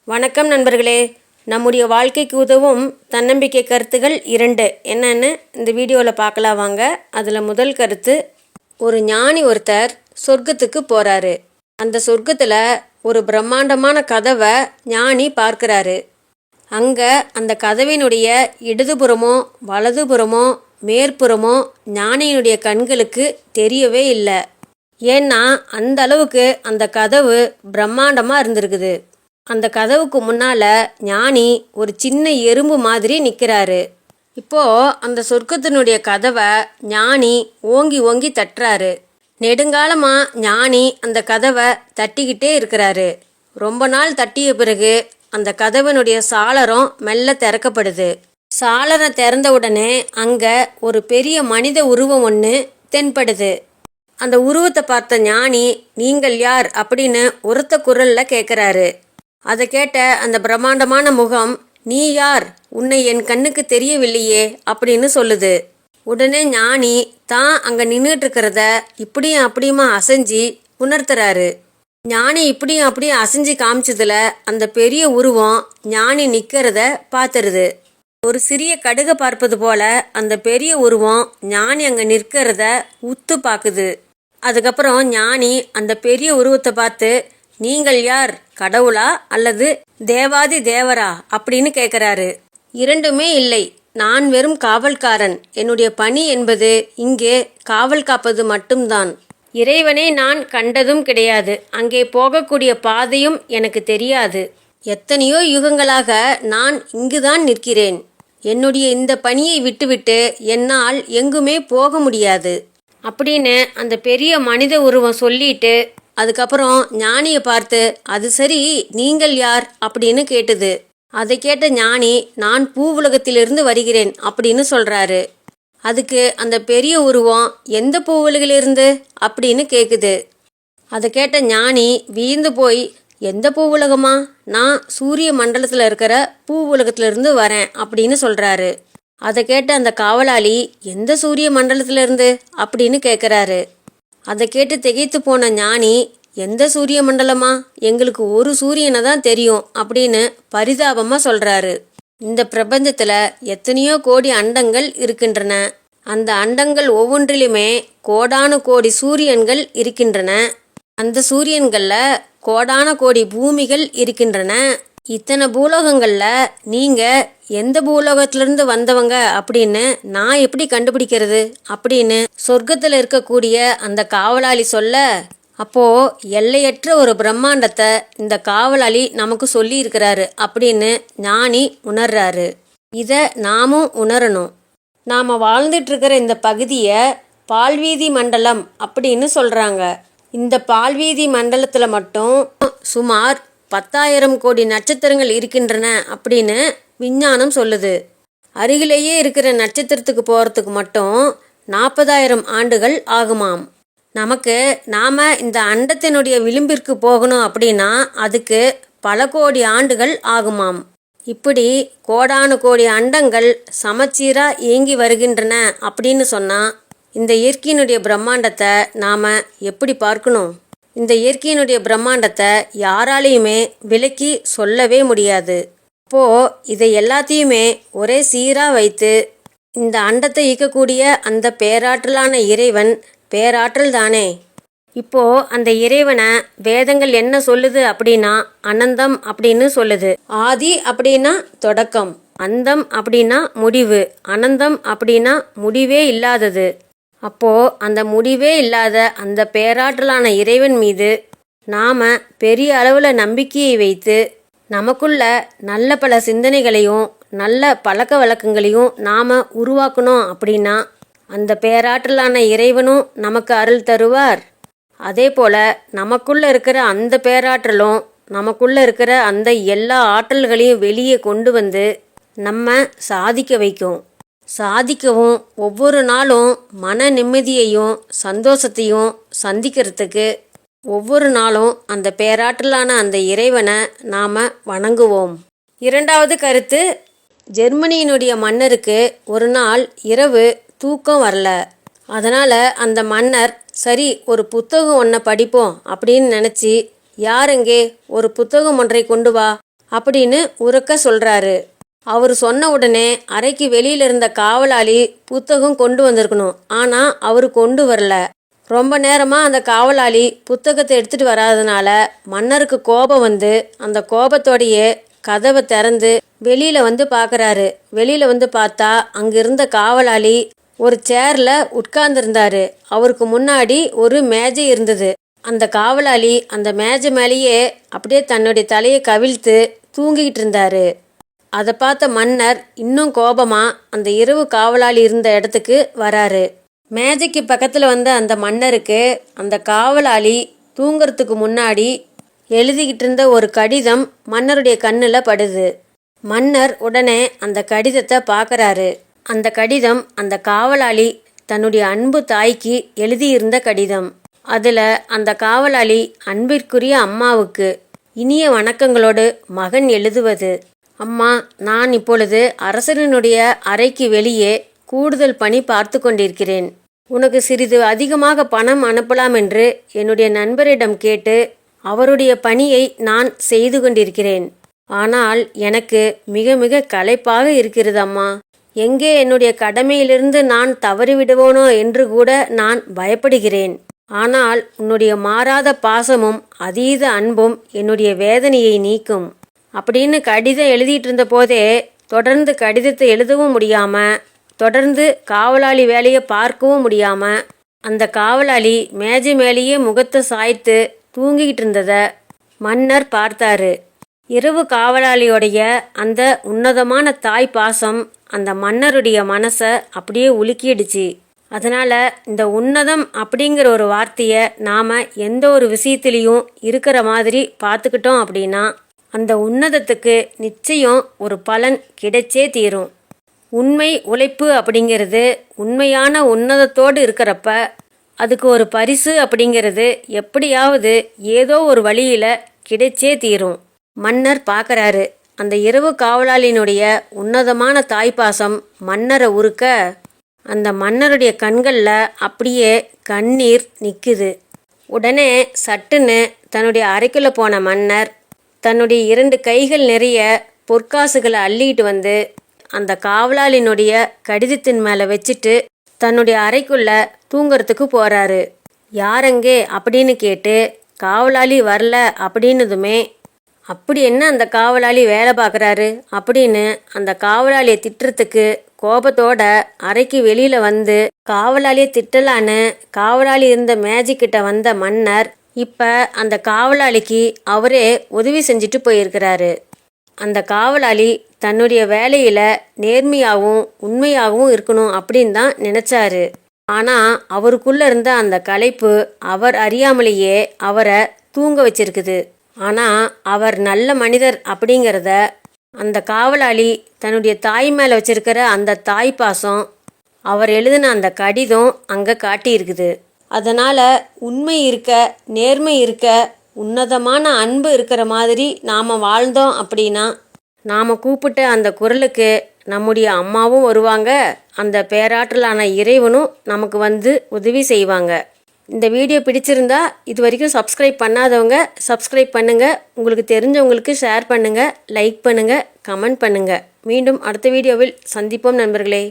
வணக்கம் நண்பர்களே. நம்முடைய வாழ்க்கைக்கு உதவும் தன்னம்பிக்கை கருத்துகள் 2 என்னன்னு இந்த வீடியோவில் பார்க்கலாம் வாங்க. அதில் முதல் கருத்து, ஒரு ஞானி ஒருத்தர் சொர்க்கத்துக்கு போகிறாரு. அந்த சொர்க்கத்தில் ஒரு பிரம்மாண்டமான கதவை ஞானி பார்க்குறாரு. அங்கே அந்த கதவினுடைய இடதுபுறமோ வலதுபுறமோ மேற்புறமோ ஞானியினுடைய கண்களுக்கு தெரியவே இல்லை. ஏன்னா அந்த அளவுக்கு அந்த கதவு பிரம்மாண்டமாக இருந்திருக்குது. அந்த கதவுக்கு முன்னால் ஞானி ஒரு சின்ன எறும்பு மாதிரி நிற்கிறாரு. இப்போது அந்த சொர்க்கத்தினுடைய கதவை ஞானி ஓங்கி ஓங்கி தட்டுறாரு. நெடுங்காலமாக ஞானி அந்த கதவை தட்டிக்கிட்டே இருக்கிறாரு. ரொம்ப நாள் தட்டிய பிறகு அந்த கதவினுடைய சாளரம் மெல்ல திறக்கப்படுது. சாளரம் திறந்த உடனே அங்கே ஒரு பெரிய மனித உருவம் ஒன்று தென்படுது. அந்த உருவத்தை பார்த்த ஞானி, நீங்கள் யார் அப்படின்னு உரத்த குரலில் கேட்குறாரு. அதை கேட்ட அந்த பிரம்மாண்டமான முகம், நீ யார், உன்னை என் கண்ணுக்கு தெரியவில்லையே அப்படின்னு சொல்லுது. உடனே ஞானி தான் அங்கே நின்றுட்டு இருக்கிறத இப்படியும் அப்படியுமா அசைஞ்சி உணர்த்துறாரு. ஞானி இப்படியும் அப்படியும் அசைஞ்சு காமிச்சதுல அந்த பெரிய உருவம் ஞானி நிற்கிறத பார்த்துருது. ஒரு சிறிய கடுகை பார்ப்பது போல அந்த பெரிய உருவம் ஞானி அங்கே நிற்கிறத உத்து பார்க்குது. அதுக்கப்புறம் ஞானி அந்த பெரிய உருவத்தை பார்த்து, நீங்கள் யார், கடவுளா அல்லது தேவாதி தேவரா அப்படின்னு கேட்குறாரு. இரண்டுமே இல்லை, நான் வெறும் காவல்காரன். என்னுடைய பணி என்பது இங்கே காவல் காப்பது மட்டும்தான். இறைவனை நான் கண்டதும் கிடையாது. அங்கே போகக்கூடிய பாதையும் எனக்கு தெரியாது. எத்தனையோ யுகங்களாக நான் இங்குதான் நிற்கிறேன். என்னுடைய இந்த பணியை விட்டுவிட்டு என்னால் எங்குமே போக முடியாது அப்படின்னு அந்த பெரிய மனித உருவம் சொல்லிட்டு அதுக்கப்புறம் ஞானியை பார்த்து, அது சரி, நீங்கள் யார் அப்படின்னு கேட்டுது. அதை கேட்ட ஞானி, நான் பூவுலகத்திலிருந்து வருகிறேன் அப்படின்னு சொல்கிறாரு. அதுக்கு அந்த பெரிய உருவம், எந்த பூவுலகிலிருந்து அப்படின்னு கேட்குது. அதை கேட்ட ஞானி வியந்து போய், எந்த பூவுலகமா, நான் சூரிய மண்டலத்தில் இருக்கிற பூவுலகத்திலிருந்து வரேன் அப்படின்னு சொல்கிறாரு. அதை கேட்ட அந்த காவலாளி, எந்த சூரிய மண்டலத்திலிருந்து அப்படின்னு கேட்குறாரு. அதை கேட்டு திகைத்து போன ஞானி, எந்த சூரிய மண்டலமா, எங்களுக்கு ஒரு சூரியனை தான் தெரியும் அப்படின்னு பரிதாபமாக சொல்கிறாரு. இந்த பிரபஞ்சத்தில் எத்தனையோ கோடி அண்டங்கள் இருக்கின்றன. அந்த அண்டங்கள் ஒவ்வொன்றிலுமே கோடானு கோடி சூரியன்கள் இருக்கின்றன. அந்த சூரியன்களில் கோடான கோடி பூமிகள் இருக்கின்றன. இத்தனை பூலோகங்களில் நீங்கள் எந்த பூலோகத்திலிருந்து வந்தவங்க அப்படின்னு நான் எப்படி கண்டுபிடிக்கிறது அப்படின்னு சொர்க்கத்தில் இருக்கக்கூடிய அந்த காவலாளி சொல்ல, அப்போது எல்லையற்ற ஒரு பிரம்மாண்டத்தை இந்த காவலாளி நமக்கு சொல்லி இருக்கிறாரு அப்படின்னு ஞானி உணர்றாரு. இதை நாமும் உணரணும். நாம் வாழ்ந்துட்டுருக்கிற இந்த பகுதியை பால்வீதி மண்டலம் அப்படின்னு சொல்கிறாங்க. இந்த பால்வீதி மண்டலத்தில் மட்டும் சுமார் 10,000 கோடி நட்சத்திரங்கள் இருக்கின்றன அப்படின்னு விஞ்ஞானம் சொல்லுது. அருகிலேயே இருக்கிற நட்சத்திரத்துக்கு போகிறதுக்கு மட்டும் 40,000 ஆண்டுகள் ஆகுமாம். நாம் இந்த அண்டத்தினுடைய விளிம்பிற்கு போகணும் அப்படின்னா அதுக்கு பல கோடி ஆண்டுகள் ஆகுமாம். இப்படி கோடானு கோடி அண்டங்கள் சமச்சீராக இயங்கி வருகின்றன அப்படின்னு சொன்னால் இந்த இயற்கையினுடைய பிரம்மாண்டத்தை நாம் எப்படி பார்க்கணும்? இந்த இயற்கையினுடைய பிரம்மாண்டத்தை யாராலையுமே விலக்கி சொல்லவே முடியாது. அப்போது இதை எல்லாத்தையுமே ஒரே சீராக வைத்து இந்த அண்டத்தை இயக்கக்கூடிய அந்த பேராற்றலான இறைவன் பேராற்றல் தானே. இப்போது அந்த இறைவனை வேதங்கள் என்ன சொல்லுது அப்படின்னா அனந்தம் அப்படின்னு சொல்லுது. ஆதி அப்படின்னா தொடக்கம், அந்தம் அப்படின்னா முடிவு, அனந்தம் அப்படின்னா முடிவே இல்லாதது. அப்போது அந்த முடிவே இல்லாத அந்த பேராற்றலான இறைவன் மீது நாம் பெரிய அளவில் நம்பிக்கையை வைத்து நமக்குள்ள நல்ல பல சிந்தனைகளையும் நல்ல பழக்க வழக்கங்களையும் நாம் உருவாக்கணும் அப்படின்னா அந்த பேராற்றலான இறைவனும் நமக்கு அருள் தருவார். அதே போல் நமக்குள்ளே இருக்கிற அந்த பேராற்றலும் நமக்குள்ளே இருக்கிற அந்த எல்லா ஆற்றல்களையும் வெளியே கொண்டு வந்து நம்ம சாதிக்க வைக்கும். சாதிக்கவும் ஒவ்வொரு நாளும் மன நிம்மதியையும் சந்தோஷத்தையும் சந்திக்கிறதுக்கு ஒவ்வொரு நாளும் அந்த பேராற்றலான அந்த இறைவனை நாம் வணங்குவோம். இரண்டாவது கருத்து, ஜெர்மனியினுடைய மன்னருக்கு ஒரு நாள் இரவு தூக்கம் வரல. அதனால் அந்த மன்னர், சரி ஒரு புத்தகம் ஒன்றை படிப்போம் அப்படின்னு நினச்சி, யாரெங்கே ஒரு புத்தகம் ஒன்றை கொண்டு வா அப்படின்னு உரக்க சொல்கிறாரு. அவர் சொன்ன உடனே அறைக்கு வெளியில் இருந்த காவலாளி புத்தகம் கொண்டு வந்திருக்கணும். ஆனால் அவர் கொண்டு வரல. ரொம்ப நேரமாக அந்த காவலாளி புத்தகத்தை எடுத்துகிட்டு வராதனால மன்னருக்கு கோபம் வந்து அந்த கோபத்தோடையே கதவை திறந்து வெளியில் வந்து பார்க்குறாரு. வெளியில் வந்து பார்த்தா அங்கே இருந்த காவலாளி ஒரு சேரில் உட்கார்ந்துருந்தாரு. அவருக்கு முன்னாடி ஒரு மேஜை இருந்தது. அந்த காவலாளி அந்த மேஜை மேலேயே அப்படியே தன்னுடைய தலையை கவிழ்த்து தூங்கிக்கிட்டு இருந்தாரு. அதை பார்த்த மன்னர் இன்னும் கோபமாக அந்த இரவு காவலாளி இருந்த இடத்துக்கு வராரு. மேஜைக்கு பக்கத்தில் வந்த அந்த மன்னருக்கு அந்த காவலாளி தூங்கிறதுக்கு முன்னாடி எழுதிக்கிட்டு இருந்த ஒரு கடிதம் மன்னருடைய கண்ணில் படுது. மன்னர் உடனே அந்த கடிதத்தை பார்க்குறாரு. அந்த கடிதம் அந்த காவலாளி தன்னுடைய அன்பு தாய்க்கு எழுதியிருந்த கடிதம். அதில் அந்த காவலாளி அன்பிற்குரிய அம்மாவுக்கு இனிய வணக்கங்களோடு மகன் எழுதுவது: அம்மா, நான் இப்பொழுது அரசனுடைய அறைக்கு வெளியே கூடுதல் பணி பார்த்து கொண்டிருக்கிறேன். உனக்கு சிறிது அதிகமாக பணம் அனுப்பலாம் என்று என்னுடைய நண்பரிடம் கேட்டு அவருடைய பணியை நான் செய்து கொண்டிருக்கிறேன். ஆனால் எனக்கு மிக மிக களைப்பாக இருக்கிறது அம்மா. எங்கே என்னுடைய கடமையிலிருந்து நான் தவறிவிடுவோனோ என்று கூட நான் பயப்படுகிறேன். ஆனால் உன்னுடைய மாறாத பாசமும் அதீத அன்பும் என்னுடைய வேதனையை நீக்கும் அப்படின்னு கடிதம் எழுதிட்டு இருந்த போதே தொடர்ந்து கடிதத்தை எழுதவும் முடியாமல், தொடர்ந்து காவலாளி வேலையை பார்க்கவும் முடியாமல் அந்த காவலாளி மேஜை மேலேயே முகத்தை சாய்த்து தூங்கிக்கிட்டு இருந்ததை மன்னர் பார்த்தாரு. இரவு காவலாளியோடைய அந்த உன்னதமான தாய் பாசம் அந்த மன்னருடைய மனசை அப்படியே உலுக்கிடுச்சு. அதனால் இந்த உன்னதம் அப்படிங்கிற ஒரு வார்த்தையை நாம் எந்த ஒரு விஷயத்துலேயும் இருக்கிற மாதிரி பார்த்துக்கிட்டோம் அப்படின்னா அந்த உன்னதத்துக்கு நிச்சயம் ஒரு பலன் கிடைச்சே தீரும். உண்மை உழைப்பு அப்படிங்கிறது உண்மையான உன்னதத்தோடு இருக்கிறப்ப அதுக்கு ஒரு பரிசு அப்படிங்கிறது எப்படியாவது ஏதோ ஒரு வழியில் கிடைச்சே தீரும். மன்னர் பார்க்குறாரு. அந்த இரவு காவலாளினுடைய உன்னதமான தாய்ப்பாசம் மன்னரை உருக்க அந்த மன்னருடைய கண்களில் அப்படியே கண்ணீர் நிற்குது. உடனே சட்டுன்னு தன்னுடைய அறைக்குள்ளே போன மன்னர் தன்னுடைய 2 கைகள் நிறைய பொற்காசுகளை அள்ளிட்டு வந்து அந்த காவலாளினுடைய கடிதத்தின் மேலே வச்சுட்டு தன்னுடைய அறைக்குள்ளே தூங்கிறதுக்கு போகிறாரு. யாரெங்கே அப்படின்னு கேட்டு காவலாளி வரல அப்படின்னதுமே, அப்படி என்ன அந்த காவலாளி வேலை பார்க்குறாரு அப்படின்னு அந்த காவலாளியை திட்டுறதுக்கு கோபத்தோட அறைக்கு வெளியில் வந்து காவலாளியை திட்டலான்னு காவலாளி இருந்த மேஜிக்கிட்ட வந்த மன்னர் இப்போ அந்த காவலாளிக்கு அவரே உதவி செஞ்சுட்டு போயிருக்கிறாரு. அந்த காவலாளி தன்னுடைய வேலையில் நேர்மையாகவும் உண்மையாகவும் இருக்கணும் அப்படின்னு தான் நினச்சாரு. ஆனால் அவருக்குள்ளே இருந்த அந்த களைப்பு அவர் அறியாமலேயே அவரை தூங்க வச்சிருக்குது. ஆனால் அவர் நல்ல மனிதர் அப்படிங்கிறத அந்த காவலாளி தன்னுடைய தாய் மேலே வச்சிருக்கிற அந்த தாய் பாசம் அவர் எழுதின அந்த கடிதம் அங்கே காட்டியிருக்குது. அதனால் உண்மை இருக்க, நேர்மை இருக்க, உன்னதமான அன்பு இருக்கிற மாதிரி நாம் வாழ்ந்தோம் அப்படின்னா நாம் கூப்பிட்ட அந்த குரலுக்கு நம்முடைய அம்மாவும் வருவாங்க, அந்த பேராற்றலான இறைவனும் நமக்கு வந்து உதவி செய்வாங்க. இந்த வீடியோ பிடிச்சிருந்தா இது வரைக்கும் சப்ஸ்கிரைப் பண்ணாதவங்க சப்ஸ்கிரைப் பண்ணுங்கள். உங்களுக்கு தெரிஞ்சவங்களுக்கு ஷேர் பண்ணுங்கள், லைக் பண்ணுங்கள், கமெண்ட் பண்ணுங்கள். மீண்டும் அடுத்த வீடியோவில் சந்திப்போம் நண்பர்களே.